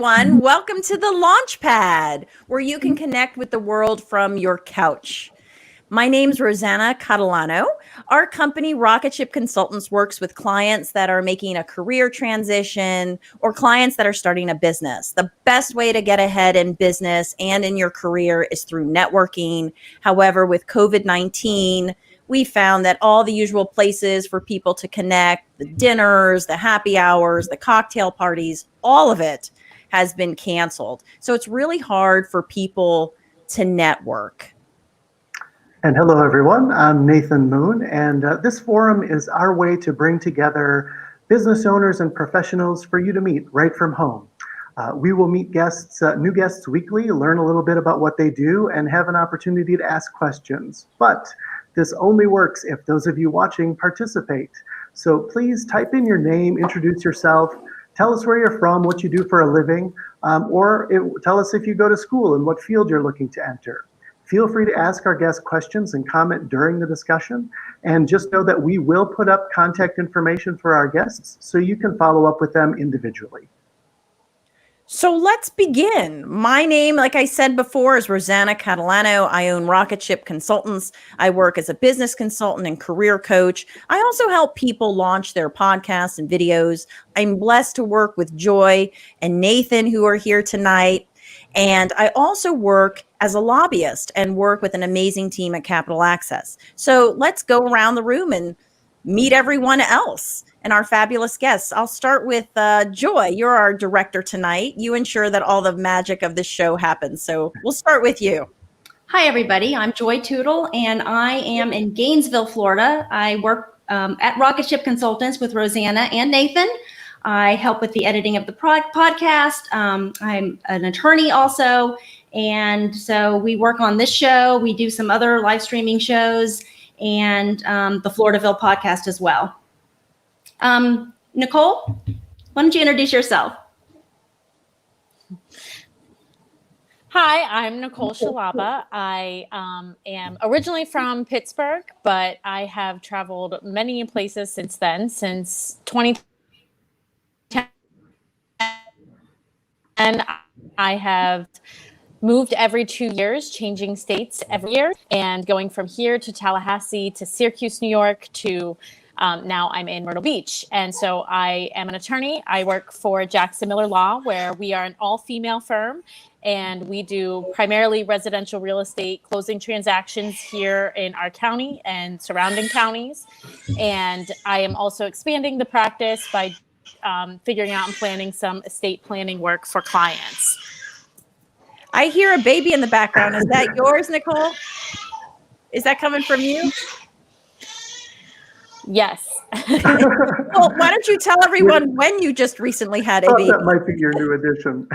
everyone. Welcome to the Launchpad, where you can connect with the world from your couch. My name's Rosanna Catalano. Our company, Rocket Ship Consultants, works with clients that are making a career transition or clients that are starting a business. The best way to get ahead in business and in your career is through networking. However, with COVID-19, we found that all the usual places for people to connect, the dinners, the happy hours, the cocktail parties, all of it has been canceled. So it's really hard for people to network. And hello, everyone. I'm Nathan Moon, and this forum is our way to bring together business owners and professionals for you to meet right from home. We will meet new guests weekly, learn a little bit about what they do, and have an opportunity to ask questions. But this only works if those of you watching participate. So please type in your name, introduce yourself, tell us where you're from, what you do for a living, or tell us if you go to school and what field you're looking to enter. Feel free to ask our guests questions and comment during the discussion. And just know that we will put up contact information for our guests so you can follow up with them individually. So let's begin. My name, like I said before, is Rosanna Catalano. I own Rocket Ship Consultants. I work as a business consultant and career coach. I also help people launch their podcasts and videos. I'm blessed to work with Joy and Nathan, who are here tonight. And I also work as a lobbyist and work with an amazing team at Capital Access. So let's go around the room and meet everyone else and our fabulous guests. I'll start with Joy. You're our director tonight. You ensure that all the magic of this show happens. So we'll start with you. Hi, everybody. I'm Joy Tootle, and I am in Gainesville, Florida. I work at Rocket Ship Consultants with Rosanna and Nathan. I help with the editing of the podcast. I'm an attorney also. And so we work on this show. We do some other live streaming shows and the Floridaville podcast as well. Nicole, why don't you introduce yourself? Hi, I'm Nicole Xalapa. I am originally from Pittsburgh, but I have traveled many places since then, since 2010. And I have moved every 2 years, changing states every year, and going from here to Tallahassee to Syracuse, New York, to now I'm in Myrtle Beach. And so I am an attorney. I work for Jackson Miller Law, where we are an all-female firm, and we do primarily residential real estate closing transactions here in our county and surrounding counties. And I am also expanding the practice by figuring out and planning some estate planning work for clients. I hear a baby in the background. Is that yours, Nicole? Is that coming from you? Yes. Well, why don't you tell everyone when you just recently had a baby? That might be your new addition.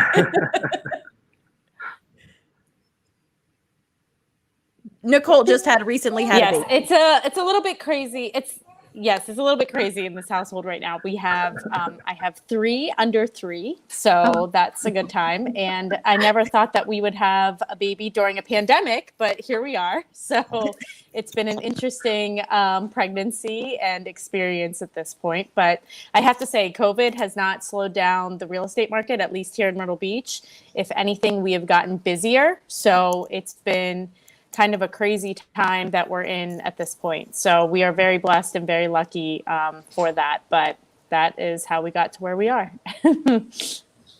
Nicole just recently had a baby. It's a little bit crazy. It's a little bit crazy in this household right now. We have I have 3 under 3, so that's a good time. And I never thought that we would have a baby during a pandemic, but here we are. So it's been an interesting pregnancy and experience at this point. But I have to say, COVID has not slowed down the real estate market, at least here in Myrtle Beach. If anything, we have gotten busier. So it's been kind of a crazy time that we're in at this point. So we are very blessed and very lucky for that. But that is how we got to where we are.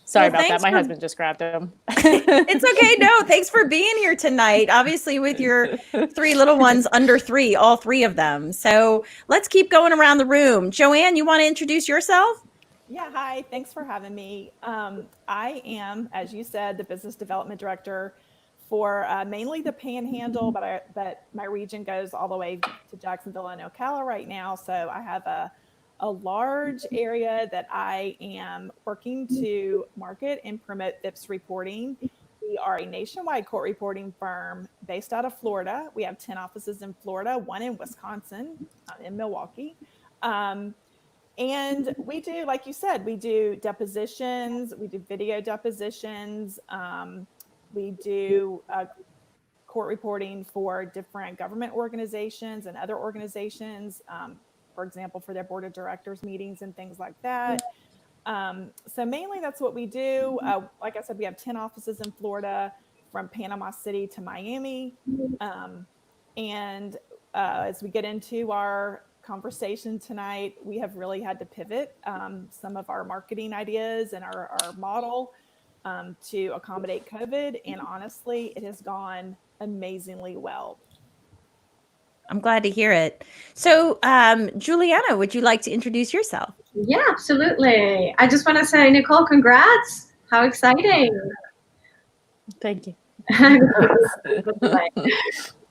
Sorry about that. My husband just grabbed him. It's okay. No, thanks for being here tonight. Obviously with your 3 little ones under 3, all 3 of them. So let's keep going around the room. Joanne, you want to introduce yourself? Yeah, hi. Thanks for having me. I am, as you said, the business development director for mainly the Panhandle, but my region goes all the way to Jacksonville and Ocala right now. So I have a large area that I am working to market and promote FIPS reporting. We are a nationwide court reporting firm based out of Florida. We have 10 offices in Florida, 1 in Wisconsin, in Milwaukee. And we do, like you said, we do depositions, we do video depositions, we do court reporting for different government organizations and other organizations, for example, for their board of directors meetings and things like that. So mainly that's what we do. Like I said, we have 10 offices in Florida, from Panama City to Miami. And as we get into our conversation tonight, we have really had to pivot some of our marketing ideas and our model to accommodate COVID. And honestly, it has gone amazingly well. I'm glad to hear it. So, Juliana, would you like to introduce yourself? Yeah, absolutely. I just want to say, Nicole, congrats. How exciting. Thank you.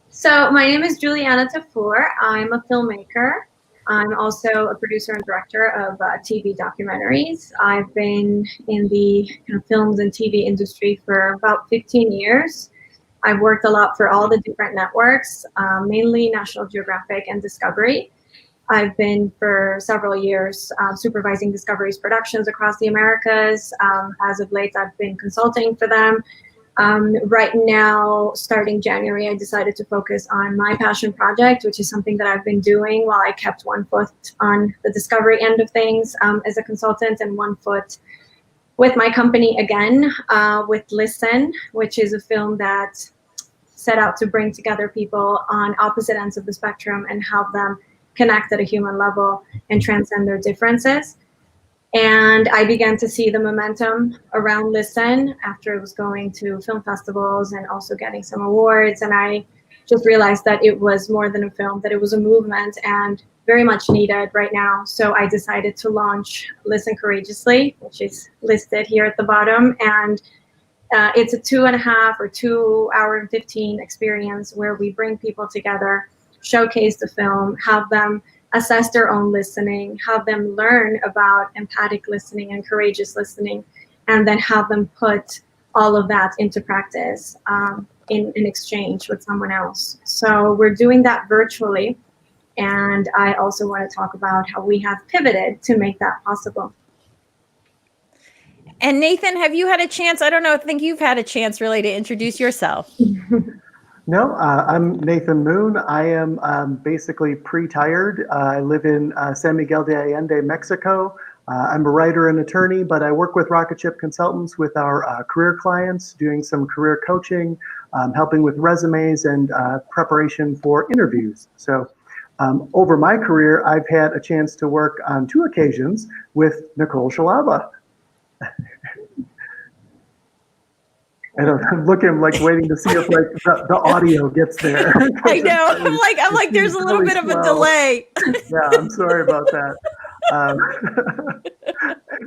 So my name is Juliana Tafour. I'm a filmmaker. I'm also a producer and director of TV documentaries. I've been in the films and TV industry for about 15 years. I've worked a lot for all the different networks, mainly National Geographic and Discovery. I've been for several years supervising Discovery's productions across the Americas. As of late, I've been consulting for them. Right now, starting January, I decided to focus on my passion project, which is something that I've been doing while I kept one foot on the Discovery end of things as a consultant and one foot with my company again, with Listen, which is a film that set out to bring together people on opposite ends of the spectrum and help them connect at a human level and transcend their differences. And I began to see the momentum around Listen after it was going to film festivals and also getting some awards. And I just realized that it was more than a film, that it was a movement and very much needed right now. So I decided to launch Listen Courageously, which is listed here at the bottom. And it's a 2.5 or 2 hour and 15 experience where we bring people together, showcase the film, have them assess their own listening, have them learn about empathic listening and courageous listening, and then have them put all of that into practice in exchange with someone else. So we're doing that virtually. And I also want to talk about how we have pivoted to make that possible. And Nathan, have you had a chance? I don't know. I think you've had a chance really to introduce yourself. No, I'm Nathan Moon. I am basically pre-tired. I live in San Miguel de Allende, Mexico. I'm a writer and attorney, but I work with Rocket Ship Consultants with our career clients, doing some career coaching, helping with resumes and preparation for interviews. So over my career, I've had a chance to work on 2 occasions with Nicole Xalapa. And I'm looking, like, waiting to see if the audio gets there. I know. I'm like, there's a little really bit of a slow. delay. Yeah, I'm sorry about that.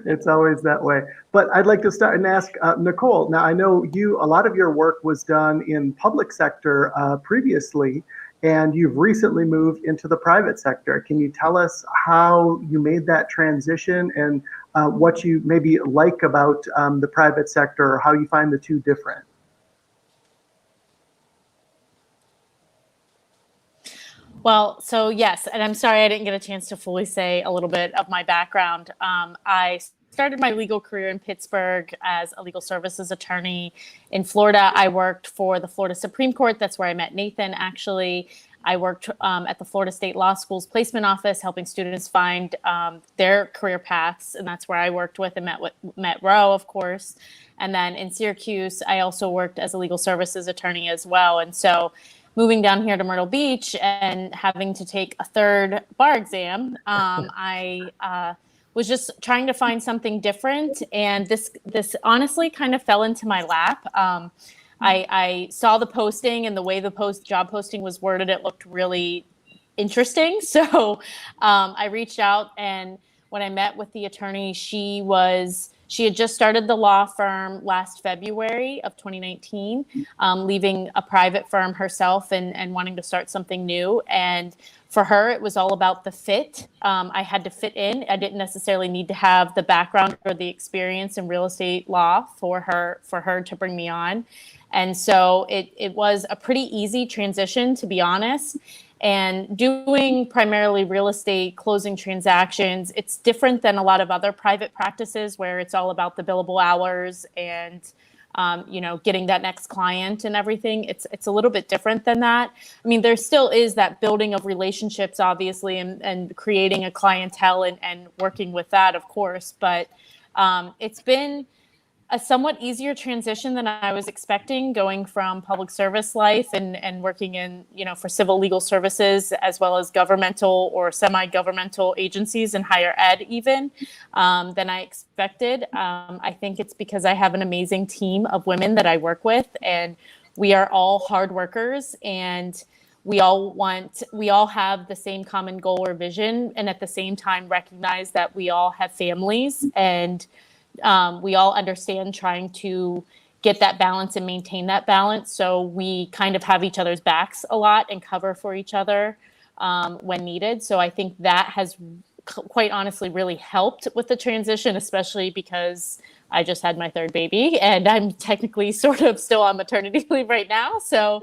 It's always that way. But I'd like to start and ask Nicole. Now, I know a lot of your work was done in public sector previously, and you've recently moved into the private sector. Can you tell us how you made that transition and what you maybe like about the private sector, or how you find the two different? Well, so yes, and I'm sorry I didn't get a chance to fully say a little bit of my background. I started my legal career in Pittsburgh as a legal services attorney. In Florida, I worked for the Florida Supreme Court. That's where I met Nathan, actually. I worked at the Florida State Law School's placement office, helping students find their career paths. And that's where I worked with and met Ro, of course. And then in Syracuse, I also worked as a legal services attorney as well. And so moving down here to Myrtle Beach and having to take a 3rd bar exam, I was just trying to find something different. And this honestly kind of fell into my lap. I saw the posting, and the way the job posting was worded, it looked really interesting. So I reached out, and when I met with the attorney, she had just started the law firm last February of 2019, leaving a private firm herself and wanting to start something new. And for her, it was all about the fit. I had to fit in. I didn't necessarily need to have the background or the experience in real estate law for her to bring me on. And so it was a pretty easy transition, to be honest. And doing primarily real estate closing transactions, it's different than a lot of other private practices where it's all about the billable hours and getting that next client and everything. It's a little bit different than that. I mean, there still is that building of relationships, obviously, and creating a clientele and working with that, of course. But It's been a somewhat easier transition than I was expecting, going from public service life and working in, for civil legal services, as well as governmental or semi-governmental agencies and higher ed even, than I expected. I think it's because I have an amazing team of women that I work with, and we are all hard workers, and we all have the same common goal or vision, and at the same time recognize that we all have families, and we all understand trying to get that balance and maintain that balance. So we kind of have each other's backs a lot and cover for each other when needed. So I think that has quite honestly really helped with the transition, especially because I just had my third baby and I'm technically sort of still on maternity leave right now. So,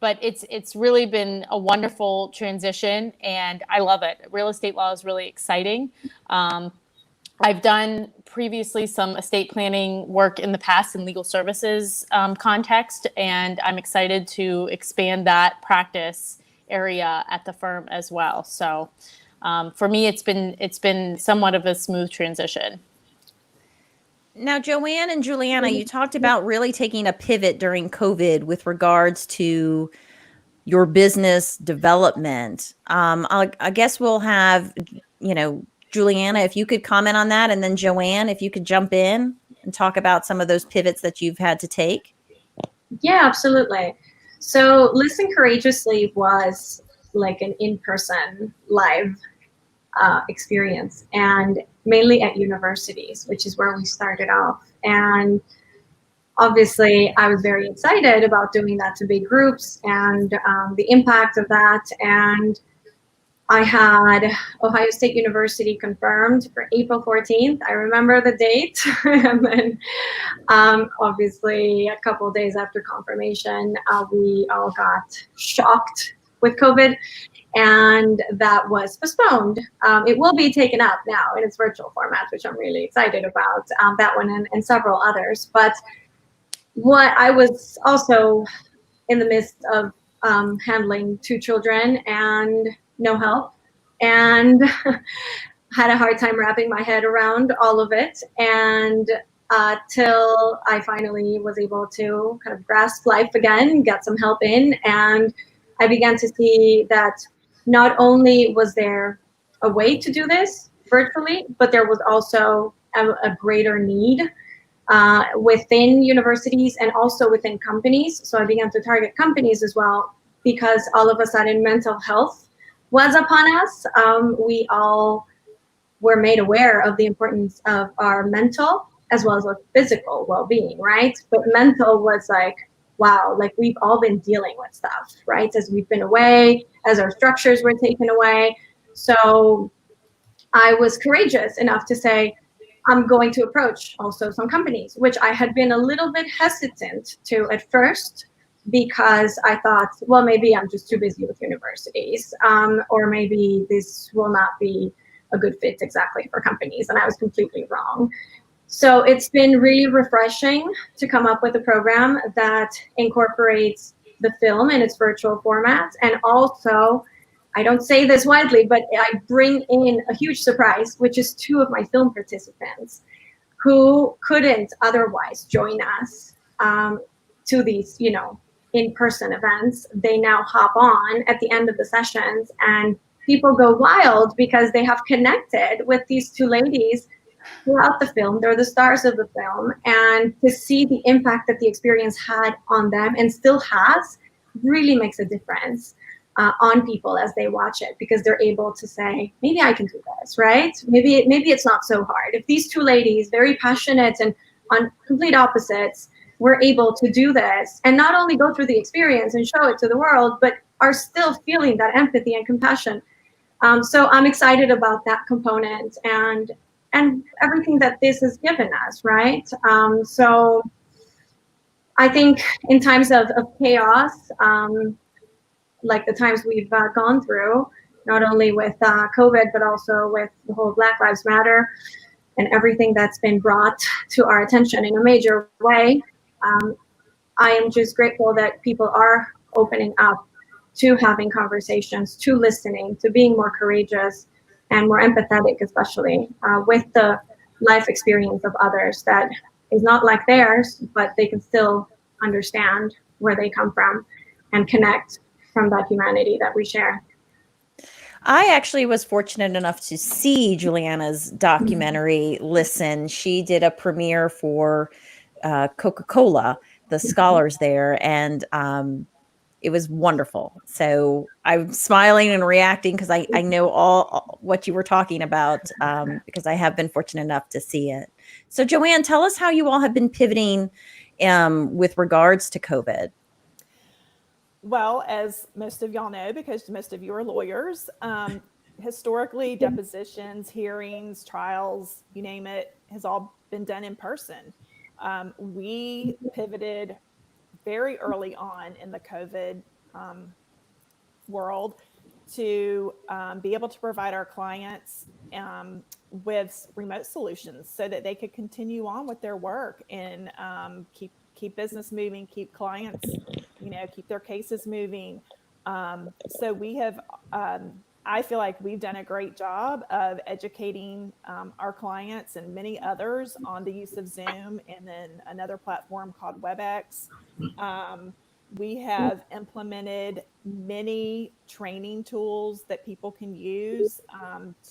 but it's really been a wonderful transition and I love it. Real estate law is really exciting. I've done previously some estate planning work in the past in legal services context, and I'm excited to expand that practice area at the firm as well. So for me, it's been somewhat of a smooth transition. Now, Joanne and Juliana, you talked about really taking a pivot during COVID with regards to your business development. I guess we'll have, Juliana, if you could comment on that, and then Joanne, if you could jump in and talk about some of those pivots that you've had to take. Yeah, absolutely. So Listen Courageously was like an in-person live experience, and mainly at universities, which is where we started off. And obviously, I was very excited about doing that to big groups and the impact of that. And I had Ohio State University confirmed for April 14th. I remember the date. And then obviously a couple of days after confirmation, we all got shocked with COVID, and that was postponed. It will be taken up now in its virtual format, which I'm really excited about, that one and several others. But what I was also in the midst of handling 2 children and no help, and had a hard time wrapping my head around all of it. And till I finally was able to kind of grasp life again, get some help in, and I began to see that not only was there a way to do this virtually, but there was also a greater need within universities and also within companies. So I began to target companies as well, because all of a sudden mental health was upon us. We all were made aware of the importance of our mental as well as our physical well-being, right? But mental was like, wow, like we've all been dealing with stuff, right? As we've been away, as our structures were taken away. So I was courageous enough to say, I'm going to approach also some companies, which I had been a little bit hesitant to at first, because I thought, well, maybe I'm just too busy with universities, or maybe this will not be a good fit exactly for companies. And I was completely wrong. So it's been really refreshing to come up with a program that incorporates the film in its virtual format. And also, I don't say this widely, but I bring in a huge surprise, which is 2 of my film participants who couldn't otherwise join us to these, in-person events. They now hop on at the end of the sessions, and people go wild because they have connected with these 2 ladies throughout the film. They're the stars of the film, and to see the impact that the experience had on them and still has really makes a difference on people as they watch it, because they're able to say, maybe I can do this, right? Maybe it's not so hard. If these 2 ladies, very passionate and on complete opposites, were able to do this and not only go through the experience and show it to the world, but are still feeling that empathy and compassion. So I'm excited about that component and everything that this has given us, right? So I think in times of chaos, like the times we've gone through, not only with COVID, but also with the whole Black Lives Matter and everything that's been brought to our attention in a major way, I am just grateful that people are opening up to having conversations, to listening, to being more courageous and more empathetic, especially with the life experience of others that is not like theirs, but they can still understand where they come from and connect from that humanity that we share. I actually was fortunate enough to see Juliana's documentary, Listen. She did a premiere for Coca-Cola, the scholars there, and it was wonderful. So I'm smiling and reacting because I know all what you were talking about because I have been fortunate enough to see it. So Joanne, tell us how you all have been pivoting with regards to COVID. Well, as most of y'all know, because most of you are lawyers, historically, depositions, hearings, trials, you name it, has all been done in person. We pivoted very early on in the COVID world to be able to provide our clients with remote solutions so that they could continue on with their work and keep business moving, keep clients, keep their cases moving. So we have, I feel like we've done a great job of educating our clients and many others on the use of Zoom and then another platform called WebEx. We have implemented many training tools that people can use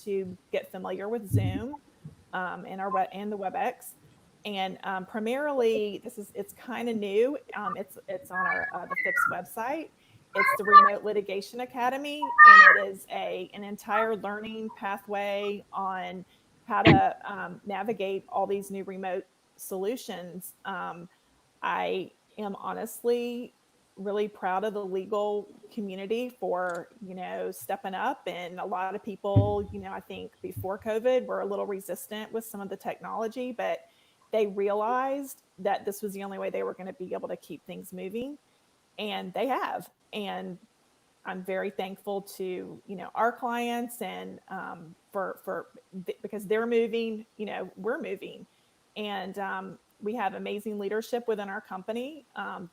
to get familiar with Zoom and the WebEx. And primarily, it's kind of new. It's on the FIPS website. It's the Remote Litigation Academy, and it is an entire learning pathway on how to navigate all these new remote solutions. I am honestly really proud of the legal community for, stepping up. And a lot of people, I think before COVID were a little resistant with some of the technology, but they realized that this was the only way they were going to be able to keep things moving. And they have. And I'm very thankful to, our clients and because they're moving, we're moving. And we have amazing leadership within our company,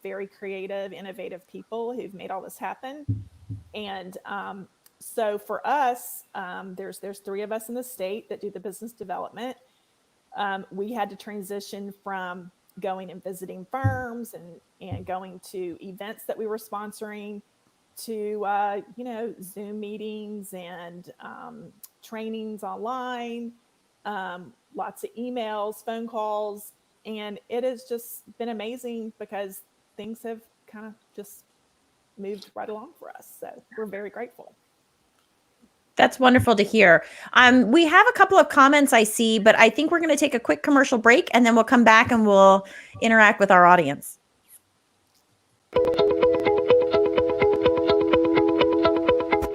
very creative, innovative people who've made all this happen. And so for us, there's 3 of us in the state that do the business development. We had to transition from going and visiting firms and going to events that we were sponsoring to, Zoom meetings and trainings online, lots of emails, phone calls. And it has just been amazing because things have kind of just moved right along for us. So we're very grateful. That's wonderful to hear. We have a couple of comments I see, but I think we're going to take a quick commercial break and then we'll come back and we'll interact with our audience.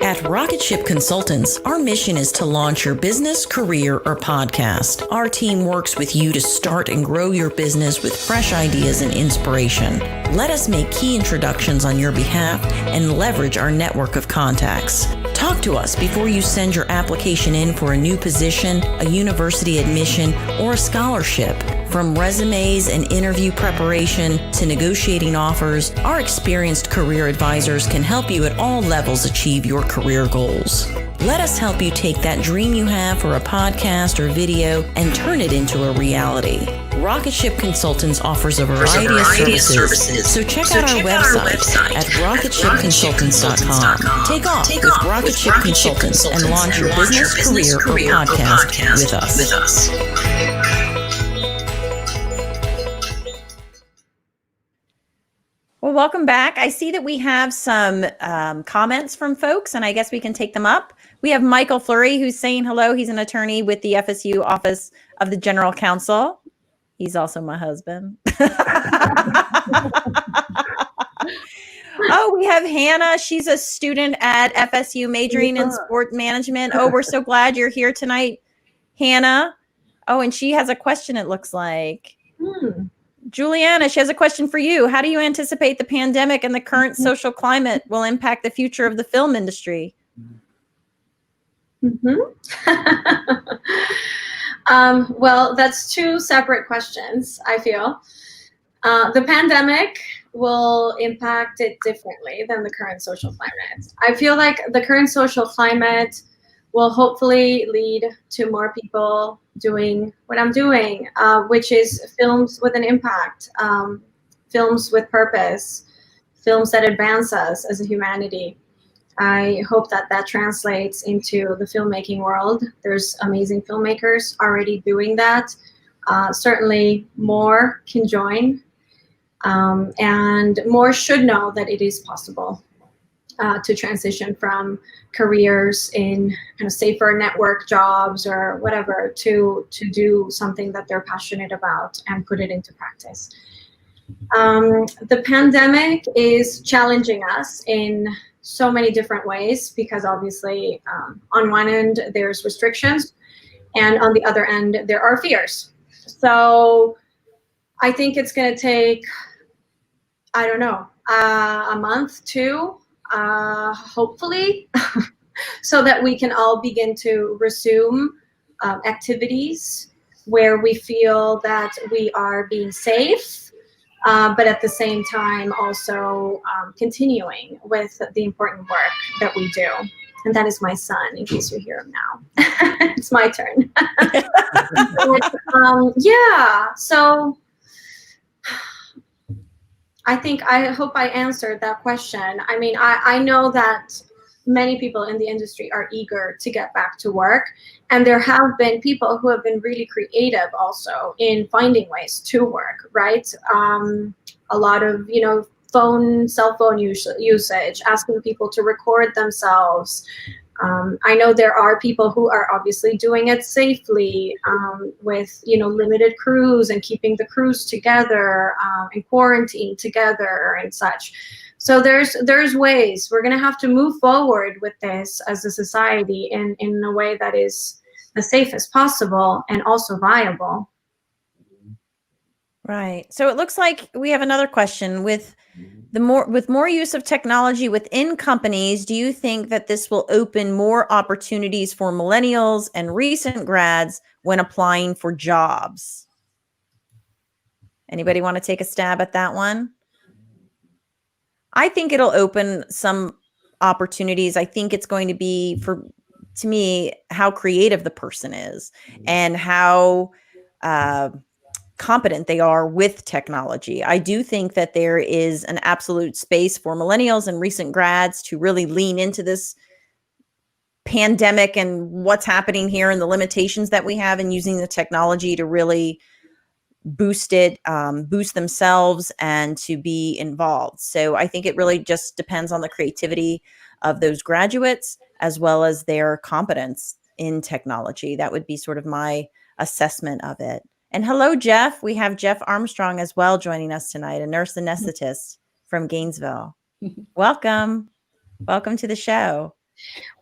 At Rocket Ship Consultants, our mission is to launch your business, career, or podcast. Our team works with you to start and grow your business with fresh ideas and inspiration. Let us make key introductions on your behalf and leverage our network of contacts. Talk to us before you send your application in for a new position, a university admission, or a scholarship. From resumes and interview preparation to negotiating offers, our experienced career advisors can help you at all levels achieve your career goals. Let us help you take that dream you have for a podcast or video and turn it into a reality. Rocket Ship Consultants offers a variety of services, so check out our website at rocketshipconsultants.com. Take off with Rocket Ship Consultants and launch your business, career, or podcast with us. Well, welcome back. I see that we have some comments from folks, and I guess we can take them up. We have Michael Fleury, who's saying hello. He's an attorney with the FSU Office of the General Counsel. He's also my husband. Oh, we have Hannah. She's a student at FSU majoring in sport management. Oh, we're so glad you're here tonight, Hannah. Oh, and she has a question, it looks like. Juliana, she has a question for you. How do you anticipate the pandemic and the current social climate will impact the future of the film industry? Well, that's 2 separate questions, I feel. The pandemic will impact it differently than the current social climate. I feel like the current social climate will hopefully lead to more people doing what I'm doing, which is films with an impact, films with purpose, films that advance us as a humanity. I hope that that translates into the filmmaking world. There's amazing filmmakers already doing that. Certainly more can join, and more should know that it is possible to transition from careers in kind of safer network jobs or whatever to do something that they're passionate about and put it into practice. The pandemic is challenging us in so many different ways because obviously on one end there's restrictions and on the other end there are fears. So I think it's going to take, I don't know, a month, two, hopefully, so that we can all begin to resume activities where we feel that we are being safe, but at the same time also continuing with the important work that we do. And that is my son, in case you hear him now. It's my turn. But, yeah, so I hope I answered that question. I mean, I know that many people in the industry are eager to get back to work. And there have been people who have been really creative also in finding ways to work, right? A lot of, cell phone usage, asking people to record themselves. I know there are people who are obviously doing it safely with, limited crews and keeping the crews together and quarantine together and such. So there's ways. We're going to have to move forward with this as a society in a way that is as safe as possible and also viable. Right. So it looks like we have another question. With more use of technology within companies, do you think that this will open more opportunities for millennials and recent grads when applying for jobs? Anybody want to take a stab at that one? I think it'll open some opportunities. I think it's going to be, to me, how creative the person is and how competent they are with technology. I do think that there is an absolute space for millennials and recent grads to really lean into this pandemic and what's happening here and the limitations that we have in using the technology to really boost themselves and to be involved. So I think it really just depends on the creativity of those graduates as well as their competence in technology. That would be sort of my assessment of it. And hello, Jeff. We have Jeff Armstrong as well joining us tonight, a nurse anesthetist from Gainesville. Welcome. Welcome to the show.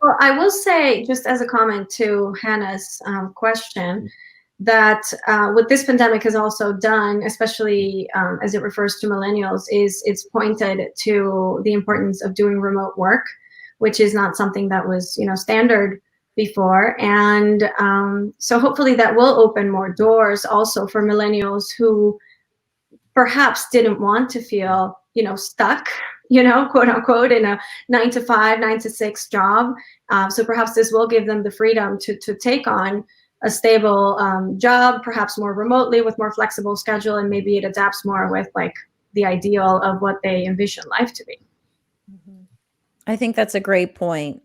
Well, I will say, just as a comment to Hannah's question, that what this pandemic has also done, especially as it refers to millennials, is it's pointed to the importance of doing remote work, which is not something that was, standard before. And so hopefully that will open more doors also for millennials who perhaps didn't want to feel, stuck, quote unquote, in a 9 to 5, 9 to 6 job. So perhaps this will give them the freedom to take on a stable job, perhaps more remotely with more flexible schedule, and maybe it adapts more with like the ideal of what they envision life to be. I think that's a great point.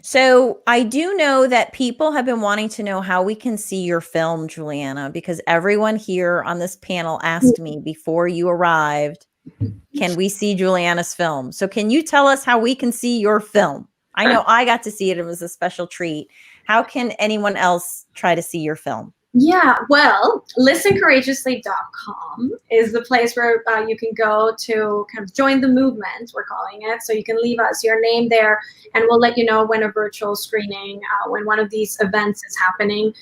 So I do know that people have been wanting to know how we can see your film, Juliana, because everyone here on this panel asked me before you arrived, can we see Juliana's film? So can you tell us how we can see your film? I know I got to see it. It was a special treat. How can anyone else try to see your film? Yeah, well, listencourageously.com is the place where you can go to kind of join the movement, we're calling it. So you can leave us your name there and we'll let you know when a virtual screening, when one of these events is happening.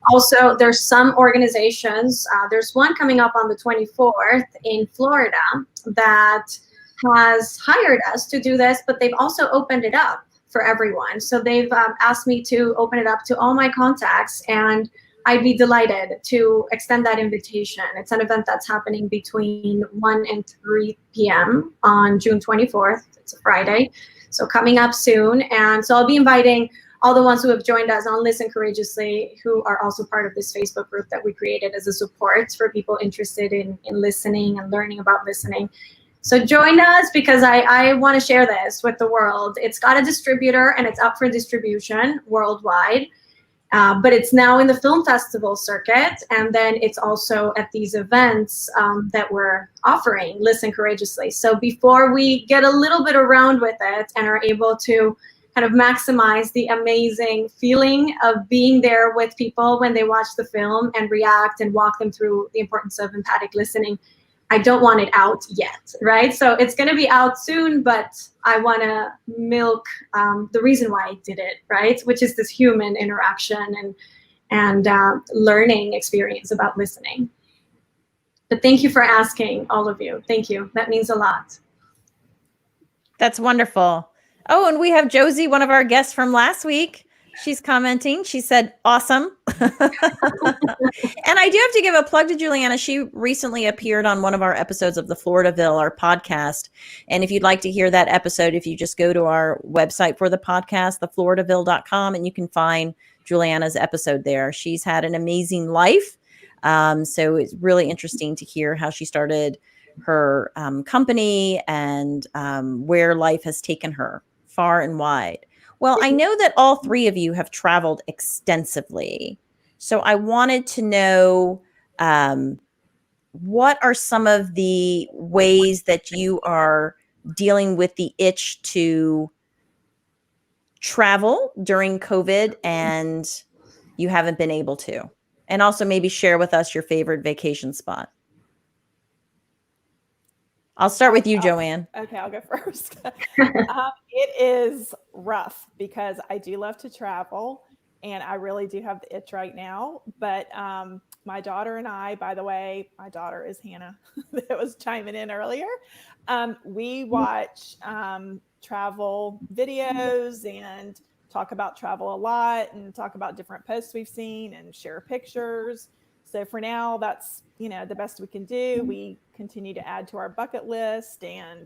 Also, there's some organizations, there's one coming up on the 24th in Florida that has hired us to do this, but they've also opened it up for everyone. So they've asked me to open it up to all my contacts, and I'd be delighted to extend that invitation. It's an event that's happening between 1 and 3 p.m. on June 24th. It's a Friday. So coming up soon. And so I'll be inviting all the ones who have joined us on Listen Courageously, who are also part of this Facebook group that we created as a support for people interested in listening and learning about listening. So join us, because I want to share this with the world. It's got a distributor and it's up for distribution worldwide. But it's now in the film festival circuit, and then it's also at these events that we're offering Listen Courageously. So before we get a little bit around with it and are able to kind of maximize the amazing feeling of being there with people when they watch the film and react and walk them through the importance of empathic listening, I don't want it out yet, right? So it's going to be out soon, but I want to milk the reason why I did it, right? Which is this human interaction and learning experience about listening. But thank you for asking, all of you. Thank you. That means a lot. That's wonderful. Oh, and we have Josie, one of our guests from last week. She's commenting. She said, awesome. And I do have to give a plug to Juliana. She recently appeared on one of our episodes of the Floridaville, our podcast. And if you'd like to hear that episode, if you just go to our website for the podcast, thefloridaville.com, and you can find Juliana's episode there. She's had an amazing life. So it's really interesting to hear how she started her company and where life has taken her far and wide. Well, I know that all three of you have traveled extensively. So I wanted to know what are some of the ways that you are dealing with the itch to travel during COVID and you haven't been able to? And also maybe share with us your favorite vacation spot. I'll start with you, Joanne. Okay, I'll go first. It is rough because I do love to travel and I really do have the itch right now. But my daughter and I, by the way, my daughter is Hannah that was chiming in earlier. We watch travel videos and talk about travel a lot and talk about different posts we've seen and share pictures. So for now, that's, the best we can do. We continue to add to our bucket list and,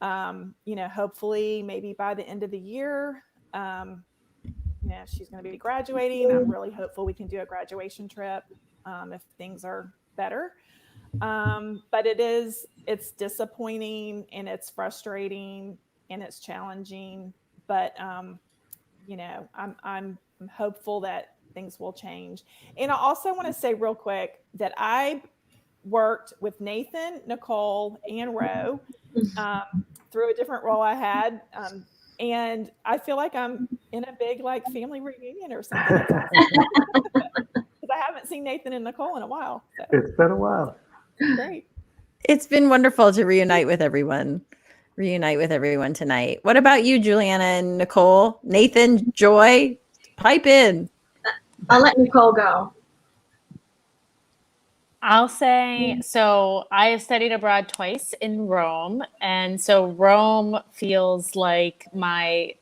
hopefully maybe by the end of the year, she's going to be graduating. I'm really hopeful we can do a graduation trip if things are better. But it's disappointing and it's frustrating and it's challenging, but, I'm hopeful that things will change. And I also want to say real quick that I worked with Nathan, Nicole, and Ro through a different role I had. And I feel like I'm in a big family reunion or something. Because I haven't seen Nathan and Nicole in a while. So. It's been a while. Great. It's been wonderful to reunite with everyone tonight. What about you, Juliana and Nicole? Nathan, Joy, pipe in. I'll let Nicole go. I'll say, so I have studied abroad twice in Rome. And so Rome feels like my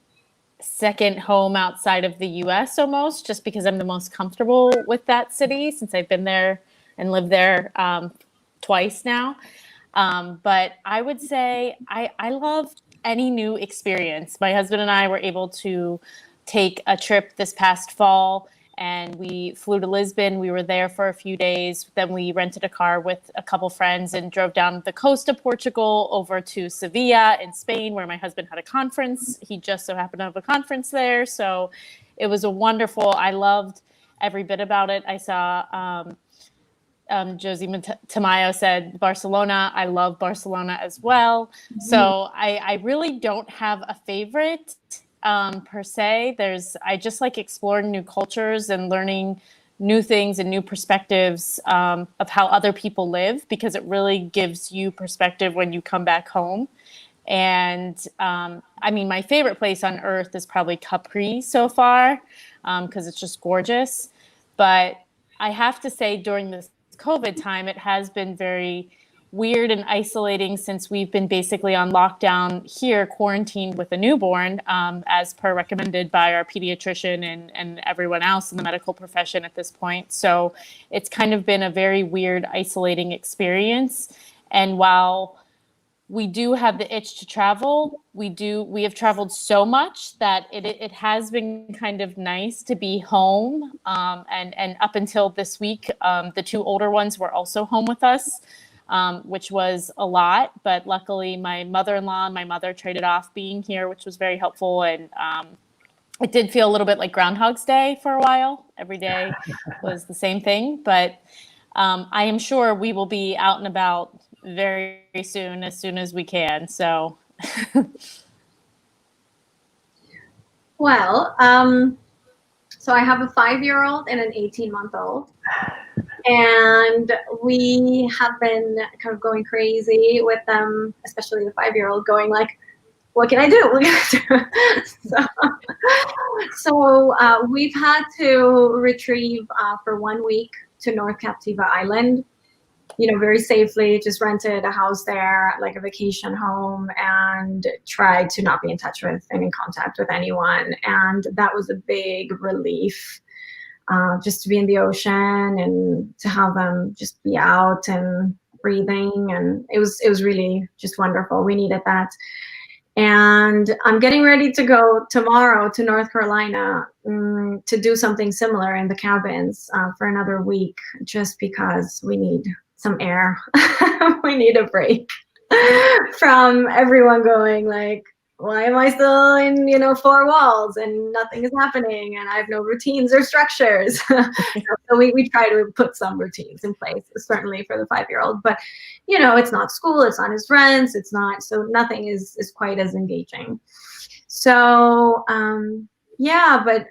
second home outside of the US almost, just because I'm the most comfortable with that city since I've been there and lived there twice now. But I would say I love any new experience. My husband and I were able to take a trip this past fall and we flew to Lisbon. We were there for a few days. Then we rented a car with a couple friends and drove down the coast of Portugal over to Sevilla in Spain, where my husband had a conference. He just so happened to have a conference there. So it was I loved every bit about it. I saw Josie Tamayo said Barcelona. I love Barcelona as well. Mm-hmm. So I really don't have a favorite per se. I just like exploring new cultures and learning new things and new perspectives of how other people live, because it really gives you perspective when you come back home. And my favorite place on earth is probably Capri so far, because it's just gorgeous. But I have to say, during this COVID time, it has been very weird and isolating since we've been basically on lockdown here, quarantined with a newborn, as per recommended by our pediatrician and everyone else in the medical profession at this point. So it's kind of been a very weird, isolating experience. And while we do have the itch to travel. We have traveled so much that it has been kind of nice to be home. And up until this week, the two older ones were also home with us, which was a lot. But luckily, my mother-in-law and my mother traded off being here, which was very helpful. And it did feel a little bit like Groundhog's Day for a while. Every day was the same thing. But I am sure we will be out and about very soon as we can. So Well, so I have a 5-year-old and an 18-month-old, and we have been kind of going crazy with them, especially the 5-year-old, going like, what can I do? What can I do? So we've had to retrieve for 1 week to North Captiva Island, very safely. Just rented a house there, like a vacation home, and tried to not be in touch with and in contact with anyone. And that was a big relief, just to be in the ocean and to have them just be out and breathing. And it was really just wonderful. We needed that. And I'm getting ready to go tomorrow to North Carolina to do something similar in the cabins for another week, just because we need some air. We need a break from everyone going like, why am I still in, 4 walls and nothing is happening and I have no routines or structures? So we try to put some routines in place, certainly for the 5-year-old, but it's not school, it's not his friends, so nothing is quite as engaging. So, yeah, but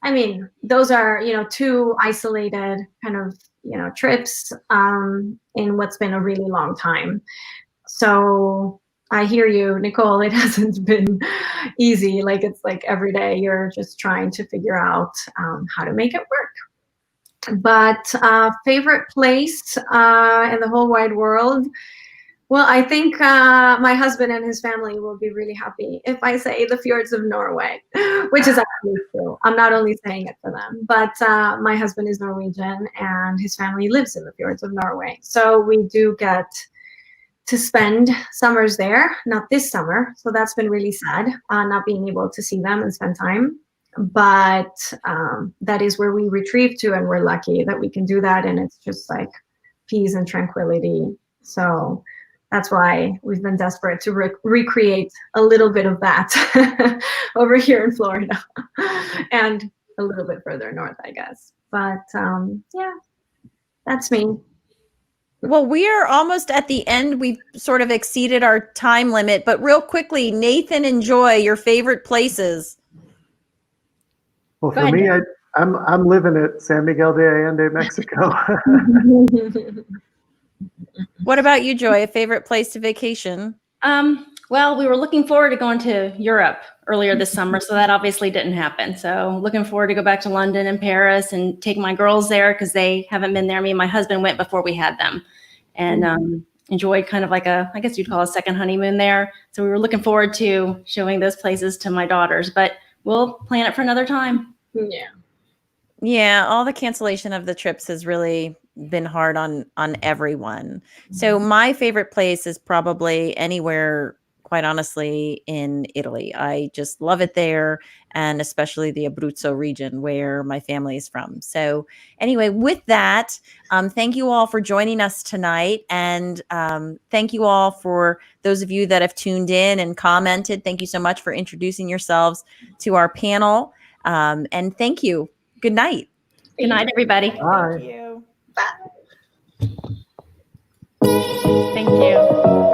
I mean, those are, 2 isolated kind of, trips in what's been a really long time. So I hear you, Nicole. It hasn't been easy. Like, it's like every day you're just trying to figure out how to make it work. But favorite place in the whole wide world? Well, I think my husband and his family will be really happy if I say the fjords of Norway, which is actually true. I'm not only saying it for them, but my husband is Norwegian and his family lives in the fjords of Norway. So we do get to spend summers there, not this summer. So that's been really sad, not being able to see them and spend time. But that is where we retrieve to, and we're lucky that we can do that. And it's just like peace and tranquility. So that's why we've been desperate to recreate a little bit of that over here in Florida and a little bit further north, I guess. But yeah, that's me. Well, we are almost at the end. We've sort of exceeded our time limit, but real quickly, Nathan and Joy, your favorite places. Well, for me, I'm living at San Miguel de Allende, Mexico. What about you, Joy? A favorite place to vacation? Well, we were looking forward to going to Europe earlier this summer, so that obviously didn't happen. So looking forward to go back to London and Paris and take my girls there because they haven't been there. Me and my husband went before we had them, and enjoyed kind of like I guess you'd call a second honeymoon there. So we were looking forward to showing those places to my daughters, but we'll plan it for another time. Yeah, all the cancellation of the trips has really been hard on everyone. So my favorite place is probably anywhere, quite honestly, in Italy. I just love it there, and especially the Abruzzo region where my family is from. So anyway, with that, thank you all for joining us tonight. And thank you all for those of you that have tuned in and commented. Thank you so much for introducing yourselves to our panel. And thank you. Good night. Good night, everybody. Bye. Thank you. Bye. thank you.